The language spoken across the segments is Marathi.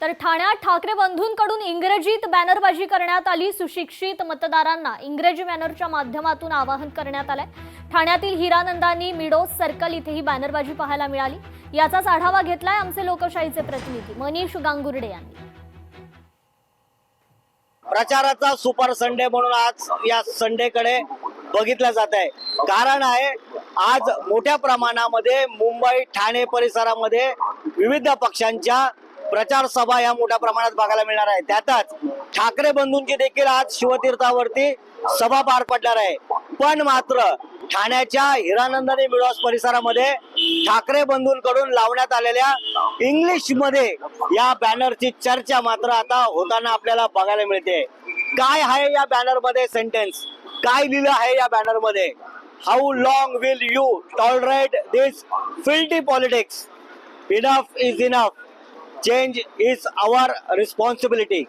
तर ठाण्यात ठाकरे बंधूंकडून इंग्रजीत बॅनरबाजी करण्यात आली। सुशिक्षित मतदारांना इंग्रजी बॅनरच्या माध्यमातून आवाहन करण्यात आले। ठाण्यातील हिरानंदानी मिडोस सर्कल इथेही बॅनरबाजी पाहायला मिळाली। याचाच आढावा घेतलाय आमचे लोकशाहीचे प्रतिनिधी मनीष गांगुर्डे यांनी। प्रचाराचा सुपर संडे म्हणून आज या संडेकडे बघितलं जात आहे। कारण आहे आज मोठ्या प्रमाणामध्ये मुंबई ठाणे परिसरामध्ये विविध पक्षांच्या प्रचार सभा या मोठ्या प्रमाणात बघायला मिळणार आहे। त्यातच ठाकरे बंधूंची देखील आज शिवतीर्थावरती सभा पार पडणार आहे। पण मात्र ठाण्याच्या हिरानंदानी मिडोस परिसरामध्ये ठाकरे बंधूंकडून लावण्यात आलेल्या इंग्लिश मध्ये या बॅनरची चर्चा मात्र आता होताना आपल्याला बघायला मिळते। काय आहे या बॅनर मध्ये सेंटेन्स, काय लिहिलं आहे या बॅनर मध्ये? How long will you tolerate this filthy politics? Enough is enough, change is our responsibility.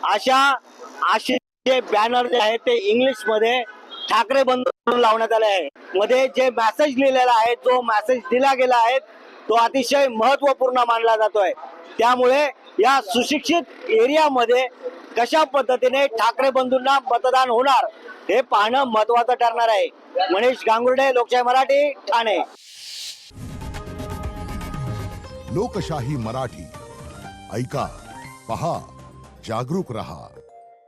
असे जे बॅनर जे आहेत ते इंग्लिश मध्ये ठाकरे बंधूंकडून लावण्यात आले आहे। मध्ये जे मेसेज लिहिलेला आहे, जो मेसेज दिला गेला आहे तो अतिशय महत्वपूर्ण मानला जातोय। त्यामुळे या सुशिक्षित एरियामध्ये कशा पद्धतीने ठाकरे बंधूंना मतदान होणार हे पाहणं महत्वाचं ठरणार आहे। मनीष गांगुर्डे, लोकशाही मराठी, ठाणे। लोकशाही मराठी ऐका, पहा, जागरूक रहा।